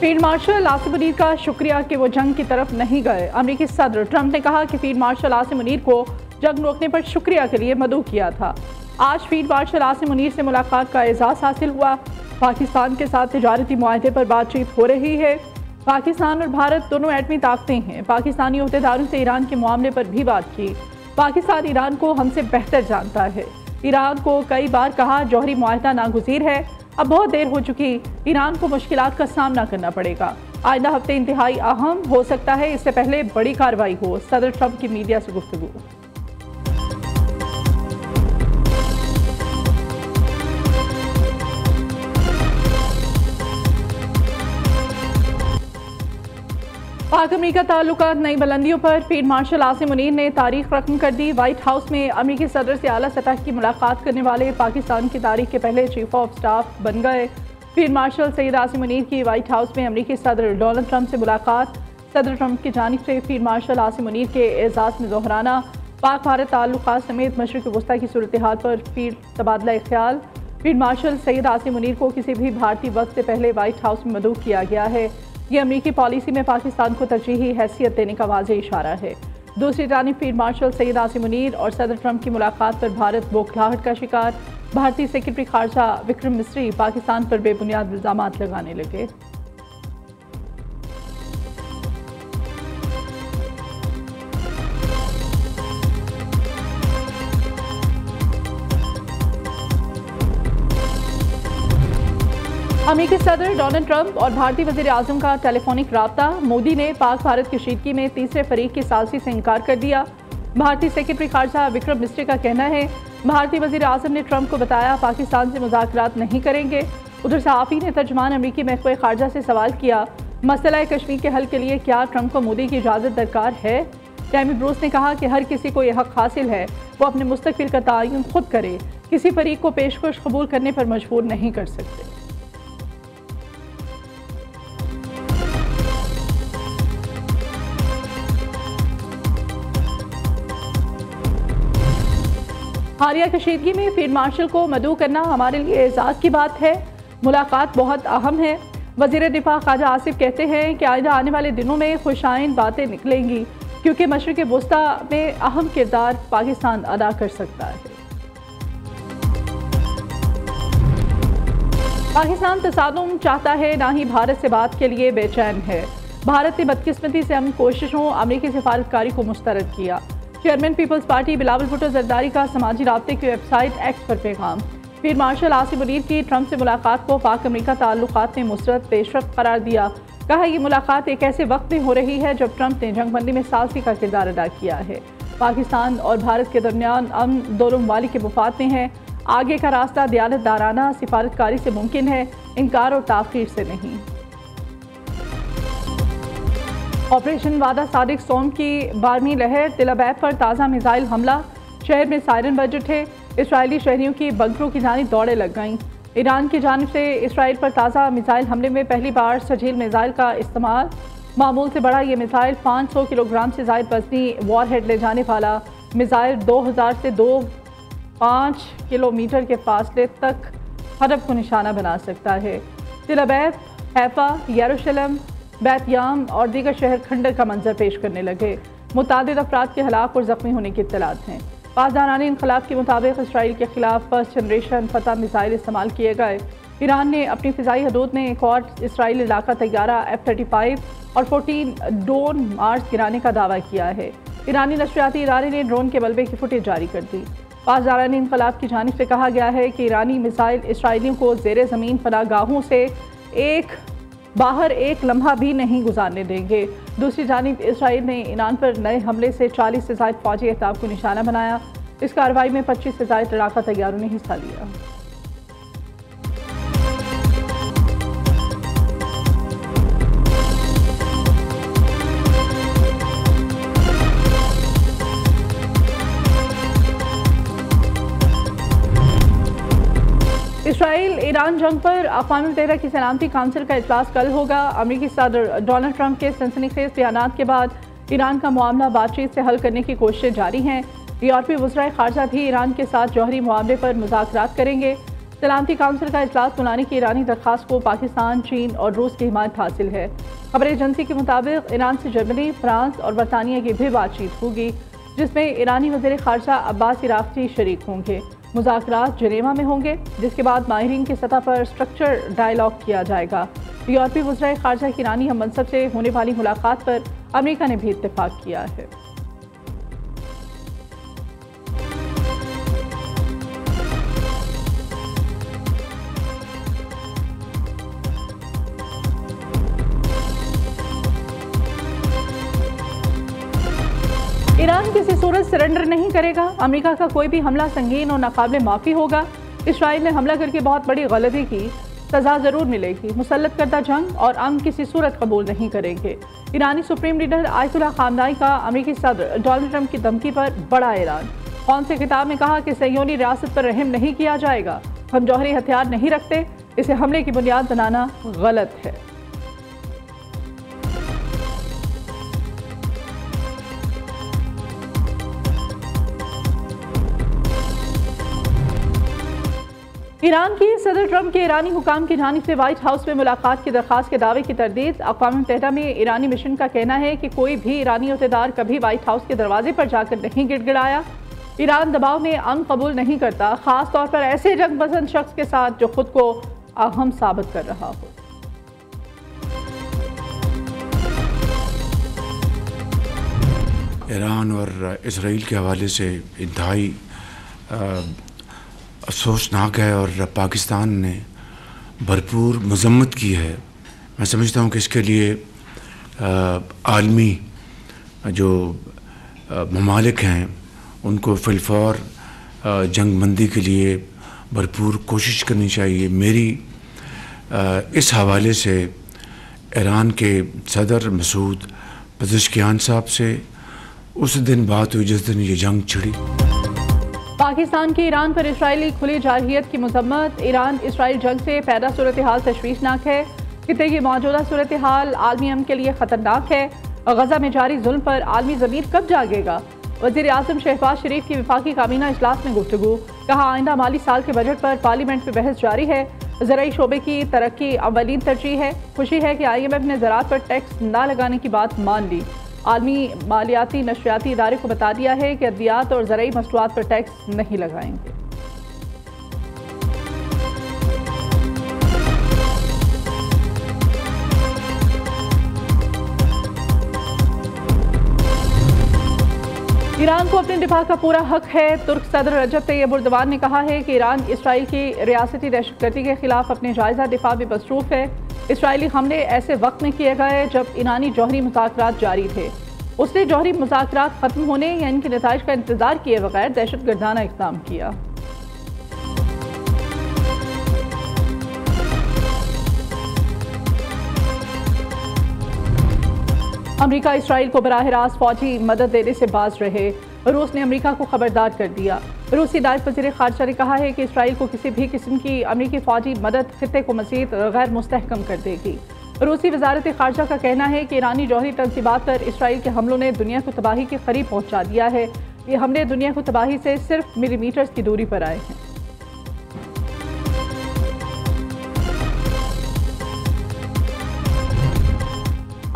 Field marshal Asim Munir का शुक्रिया कि वो जंग की तरफ नहीं गए। अमेरिकी सदर ट्रंप ने कहा कि फील्ड मार्शल आसिम मुनीर को जंग रोकने पर शुक्रिया के लिए मदऊ किया था। आज फील्ड मार्शल आसिम मुनीर से मुलाकात का एजाज़ हासिल हुआ। पाकिस्तान के साथ तिजारती मुआहदे पर बातचीत हो रही है। पाकिस्तान और भारत दोनों एटमी ताकतें हैं। पाकिस्तानी अहदेदारों से ईरान के मामले पर भी बात की। पाकिस्तान ईरान को हमसे बेहतर जानता है। ईरान को कई बार कहा जौहरी मुआहदा नागुज़ीर है, अब बहुत देर हो चुकी, ईरान को मुश्किलात का सामना करना पड़ेगा। आइंदा हफ्ते इंतहाई अहम हो सकता है, इससे पहले बड़ी कार्रवाई हो। सदर ट्रंप की मीडिया से गुफ्तगू। पाक अमेरिका ताल्लुकात नई बुलंदियों पर फील्ड मार्शल आसिम मुनीर ने तारीख रकम कर दी। व्हाइट हाउस में अमेरिकी सदर से आला सतह की मुलाकात करने वाले पाकिस्तान की तारीख के पहले चीफ ऑफ स्टाफ बन गए। फील्ड मार्शल सईद आसिम मुनीर की व्हाइट हाउस में अमेरिकी सदर डोनाल्ड ट्रंप से मुलाकात। सदर ट्रंप की जानिब से फील्ड मार्शल आसिम मुनीर के एजाज़ में दोहराना। पाक भारत ताल्लुकात समेत मशरिक़ वस्ता की सूरत हाल पर फील्ड तबादला ख्याल। फील्ड मार्शल सईद आसिम मुनीर को किसी भी भारतीय वक्त से पहले व्हाइट हाउस में मदऊ किया गया है। ये अमेरिकी पॉलिसी में पाकिस्तान को तरजीही हैसियत देने का वाज़ेह इशारा है। दूसरी जानिब फील्ड मार्शल सईद आसिम मुनीर और सदर ट्रंप की मुलाकात पर भारत बौखलाहट का शिकार। भारतीय सेक्रेटरी खारजा विक्रम मिस्री पाकिस्तान पर बेबुनियाद इल्ज़ामात लगाने लगे। अमेरिकी सदर डोनाल्ड ट्रंप और भारतीय वज़ीर आज़म का टेलीफोनिक राब्ता। मोदी ने पाक भारत कशीदगी में तीसरे फरीक की सालसी से इनकार कर दिया। भारतीय सेक्रेटरी खारजा विक्रम मिस्री का कहना है भारतीय वज़ीर आज़म ने ट्रंप को बताया पाकिस्तान से मुज़ाकरात नहीं करेंगे। उधर सहाफ़ी ने तर्जुमान अमेरिकी महकमे खारजा से सवाल किया मसला कश्मीर के हल के लिए क्या ट्रंप को मोदी की इजाज़त दरकार है। टैमी ब्रूस ने कहा कि हर किसी को यह हक हासिल है वो अपने मुस्तक़बिल का तयन खुद करे, किसी फरीक को पेशकश कबूल करने पर मजबूर नहीं कर सकते। हालिया कशीदगी में फील्ड मार्शल को मदऊ करना हमारे लिए एजाज़ की बात है। मुलाकात बहुत अहम है। वज़ीर दिफा ख्वाजा आसिफ कहते हैं कि आइंदा आने वाले दिनों में खुशाइन बातें निकलेंगी क्योंकि मशरिक़ वस्ता में अहम किरदार पाकिस्तान अदा कर सकता है। पाकिस्तान तसादुम चाहता है, ना ही भारत से बात के लिए बेचैन है। भारत ने बदकिस्मती से हम कोशिशों अमेरिकी सफारतकारी को मुस्तरद किया। चेयरमैन पीपल्स पार्टी बिलावल भुट्टो जरदारी का समाजी राब्ते की वेबसाइट एक्स पर पैगाम। फील्ड मार्शल आसिम मुनीर की ट्रंप से मुलाकात को पाक अमेरिका ताल्लुकात में मुसरत पेशरफ्त करार दिया। कहा यह मुलाकात एक ऐसे वक्त में हो रही है जब ट्रंप ने जंगबंदी में सालसी का किरदार अदा किया है। पाकिस्तान और भारत के दरमियान अमन दोनों ममालिक के मुफाद में है। आगे का रास्ता दयानतदाराना सिफारतकारी से मुमकिन है, इनकार और ताख़ीर से नहीं। ऑपरेशन वादा सादिक सोम की 12वीं लहर। तिल अबैब पर ताज़ा मिसाइल हमला। शहर में सायरन बज उठे। इसराइली शहरियों की बंकरों की जानिब दौड़े लग गईं। ईरान की जानिब से इसराइल पर ताज़ा मिसाइल हमले में पहली बार सजील मिसाइल का इस्तेमाल। मामूल से बड़ा ये मिसाइल 500 किलोग्राम से ज़ायद वज़नी वॉरहेड ले जाने वाला मिसाइल 2000 से 5 किलोमीटर के फासले तक हदफ को निशाना बना सकता है। तिल अबैब, हैफा, यरूशलेम, बैतयाम और दीगर शहर खंडर का मंजर पेश करने लगे। मुतादिद अफराद के हलाक और ज़ख्मी होने की इत्तलात हैं। पासदारान इनकलाब के मुताबिक इसराइल के खिलाफ फर्स्ट जनरेशन फतह मिसाइल इस्तेमाल किए गए। ईरान ने अपनी फ़िज़ाई हदूद में एक और इसराइली इलाका तैयारा F-35 और 14 ड्रोन मार्च गिराने का दावा किया है। ईरानी नशरियाती इदारे ने ड्रोन के मलबे की फुटेज जारी कर दी। पासदारान इनकलाब की जानिब से कहा गया है कि ईरानी मिसाइल इसराइलियों को ज़ेरे ज़मीन पनाहगाहों से बाहर एक लम्हा भी नहीं गुजारने देंगे। दूसरी जानिब इसराइल ने ईरान पर नए हमले से 40 से ज़ायद फौजी अहदाफ को निशाना बनाया। इस कार्रवाई में 25 से ज़ायद लड़ाका तैयारों ने हिस्सा लिया। इसराइल ईरान जंग पर अक़वाम मुत्तहिदा की सलामती काउंसिल का इजलास कल होगा। अमेरिकी सदर डोनाल्ड ट्रंप के सनसनीखेज़ बयानात के बाद ईरान का मामला बातचीत से हल करने की कोशिशें जारी हैं। यूरोपीय वज़राए ख़ारजा भी ईरान के साथ जौहरी मामले पर मुज़ाकरात करेंगे। सलामती काउंसिल का इजलास बुलाने की ईरानी दरख्वास्त को पाकिस्तान, चीन और रूस की हिमायत हासिल है। खबर एजेंसी के मुताबिक ईरान से जर्मनी, फ्रांस और बरतानिया की भी बातचीत होगी, जिसमें ईरानी वज़ीर ख़ारजा अब्बास इराक़ची शरीक होंगे। मुज़ाकरात जनेवा में होंगे, जिसके बाद माहिरीन की सतह पर स्ट्रक्चर डायलॉग किया जाएगा। यूरोपीय वज़ीर ख़ारजा की ईरानी हम मनसब से होने वाली मुलाकात पर अमेरिका ने भी इत्तेफाक किया है। ईरान किसी सूरत सरेंडर नहीं करेगा। अमेरिका का कोई भी हमला संगीन और नाकाबिले माफ़ी होगा। इसराइल ने हमला करके बहुत बड़ी गलती की, सज़ा ज़रूर मिलेगी। मुसल्लत करदा जंग और अमन किसी सूरत कबूल नहीं करेंगे। ईरानी सुप्रीम लीडर आयतुल्लाह खामनाई का अमेरिकी सदर डोनाल्ड ट्रंप की धमकी पर बड़ा ऐलान। कौन से खिताब में कहा कि सह्योनी रियासत पर रहम नहीं किया जाएगा। हम जौहरी हथियार नहीं रखते, इसे हमले की बुनियाद बनाना गलत है। ईरान की सदर ट्रंप के ईरानी हुकाम की जानिब से व्हाइट हाउस में मुलाकात की दरख्वास्त के दावे की तरदीद। अक़वाम मुत्तहिदा में ईरानी मिशन का कहना है कि कोई भी ईरानी अहदेदार कभी व्हाइट हाउस के दरवाजे पर जाकर नहीं गिड़गिड़ाया। ईरान दबाव में अमन कबूल नहीं करता, खास तौर पर ऐसे जंग पसंद शख्स के साथ जो खुद को अहम साबित कर रहा हो। ईरान और इसराइल के हवाले से इंतहाई अफसोसनाक है और पाकिस्तान ने भरपूर मजम्मत की है। मैं समझता हूँ कि इसके लिए आलमी जो ममालिक हैं उनको फिलफौर जंग बंदी के लिए भरपूर कोशिश करनी चाहिए। मेरी इस हवाले से ईरान के सदर मसूद पज़ेश्कियान साहब से उस दिन बात हुई जिस दिन ये जंग छिड़ी। पाकिस्तान की ईरान पर इसराइली खुली जारहियत की मजम्मत। ईरान इसराइल जंग से पैदा सूरत हाल तशवीशनाक है। खिते की मौजूदा सूरत हाल आलमी अमन के लिए ख़तरनाक है। गजा में जारी जुल्म पर आलमी ज़मीर कब जागेगा। वज़ीर आज़म शहबाज शरीफ की वफाकी काबीना इजलास में गुफ्तगू। कहा आइंदा माली साल के बजट पर पार्लियामेंट में बहस जारी है। ज़राई शोबे की तरक्की अव्वलीन तरजीह है। खुशी है कि IMF ने ज़राअत पर टैक्स न लगाने की बात मान ली। आलमी मालियाती नशरियाती इदारे को बता दिया है कि अद्वियात और ज़राई मसनूआत पर टैक्स नहीं लगाएंगे। ईरान को अपने दिफा का पूरा हक है। तुर्क सदर रजब तैयब एर्दोगान ने कहा है कि ईरान इसराइल की रियासती दहशतगर्दी के खिलाफ अपने जायज़ा दिफा में मसरूफ़ है। इसराइली हमले ऐसे वक्त में किए गए जब ईरानी जौहरी मुज़ाकरात जारी थे। उसने जौहरी मुज़ाकरात ख़त्म होने या इनके नताइज का इंतज़ार किए बगैर दहशतगर्दाना इक़दाम किया। अमेरिका इसराइल को बराह रास्त फौजी मदद देने से बाज रहे। रूस ने अमेरिका को खबरदार कर दिया। रूसी नायब वज़ीर ख़ारजा ने कहा है कि इसराइल को किसी भी किस्म की अमेरिकी फौजी मदद खित्ते को मज़ीद गैर मुस्तहकम कर देगी। रूसी वज़ारत ख़ारजा का कहना है कि ईरानी जौहरी तंसीबात पर इसराइल के हमलों ने दुनिया को तबाही के करीब पहुँचा दिया है। ये हमले दुनिया को तबाही से सिर्फ मिलीमीटर्स की दूरी पर आए हैं।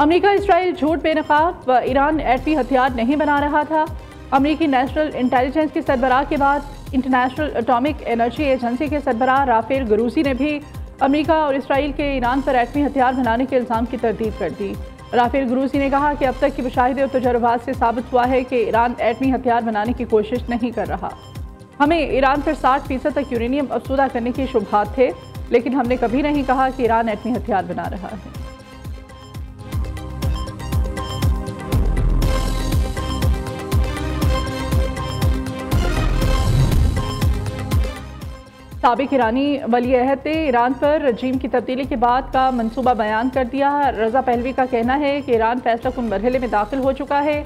अमेरिका इसराइल झूठ बेनकाब व ईरान एटमी हथियार नहीं बना रहा था। अमेरिकी नेशनल इंटेलिजेंस के सरबराह के बाद इंटरनेशनल एटॉमिक एनर्जी एजेंसी के सरबराह राफेल ग्रोसी ने भी अमेरिका और इसराइल के ईरान पर एटमी हथियार बनाने के इल्ज़ाम की तरदीद कर दी। राफेल ग्रोसी ने कहा कि अब तक के मुशाहिदे और तजुर्बात से साबित हुआ है कि ईरान एटमी हथियार बनाने की कोशिश नहीं कर रहा। हमें ईरान पर 60% तक यूरेनियम अफसूदा करने के शुबहात थे, लेकिन हमने कभी नहीं कहा कि ईरान एटमी हथियार बना रहा है। साबिक ईरानी वली अहद ने ईरान पर रजीम की तब्दीली के बाद का मंसूबा बयान कर दिया। रज़ा पहलवी का कहना है कि ईरान फैसला कुन मरहले में दाखिल हो चुका है।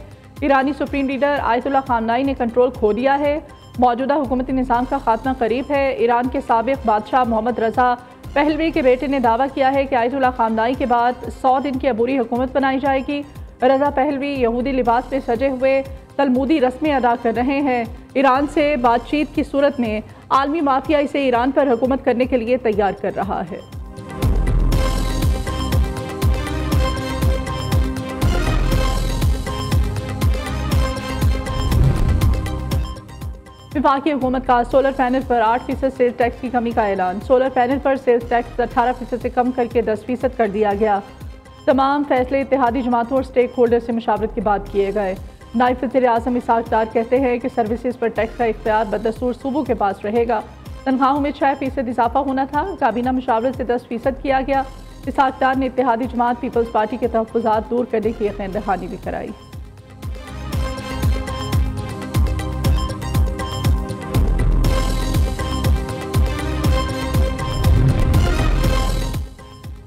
ईरानी सुप्रीम लीडर आयतुल्लाह खामनाई ने कंट्रोल खो दिया है। मौजूदा हुकूमती निज़ाम का खात्मा करीब है। ईरान के साबिक बादशाह मोहम्मद रज़ा पहलवी के बेटे ने दावा किया है कि आयतुल्लाह खामनाई के बाद 100 दिन की अबूरी हुकूमत बनाई जाएगी। रज़ा पहलवी यहूदी लिबास में सजे हुए तलमूदी रस्में अदा कर रहे हैं। ईरान से बातचीत की सूरत में आलमी माफिया इसे ईरान पर हुकूमत करने के लिए तैयार कर रहा है। वफाकी हुकूमत का सोलर पैनल पर 8% सेल्स टैक्स की कमी का ऐलान। सोलर पैनल पर सेल्स टैक्स 18% से कम करके 10% कर दिया गया। तमाम फैसले इत्तेहादी जमातों और स्टेक होल्डर से मुशावरत के बाद किए गए। नायब वज़ीर आज़म इसाक डार कहते हैं कि सर्विसेज पर टैक्स का इख्तियार बदस्तूर सूबों के पास रहेगा। तनख्वाहों में 6% इजाफा होना था, काबीना मुशावरत से 10% किया गया। इसाक डार ने इत्तेहादी जमात पीपल्स पार्टी के तहफ़्फ़ुज़ात दूर करने की यकीन दहानी भी कराई।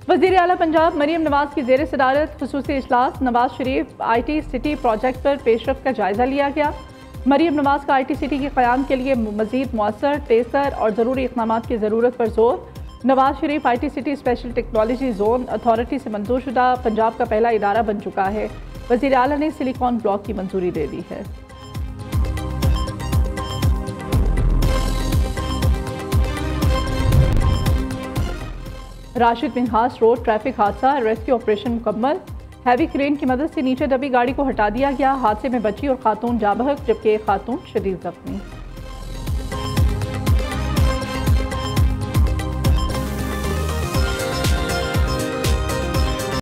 वज़ीर आला पंजाब मरीम नवाज की ज़ेर सदारत ख़ुसूसी इजलास Nawaz Sharif IT city project पर पेशरफ का जायज़ा लिया गया। मरीम नवाज का IT सिटी के क़याम के लिए मज़ीद मौसर, तेज़र और ज़रूरी इक़दामात की ज़रूरत पर जोर। Nawaz Sharif IT city special technology zone authority से मंजूर शुदा पंजाब का पहला इदारा बन चुका है। वज़ीर आला ने सिलिकॉन ब्लॉक की मंजूरी दे दी है। राशिद मिन्हास रोड ट्रैफिक हादसा, रेस्क्यू ऑपरेशन मुकम्मल। हैवी क्रेन की मदद से नीचे दबी गाड़ी को हटा दिया गया। हादसे में बच्ची और खातून जाँ बहक जबकि एक खातून शदीद जख्मी।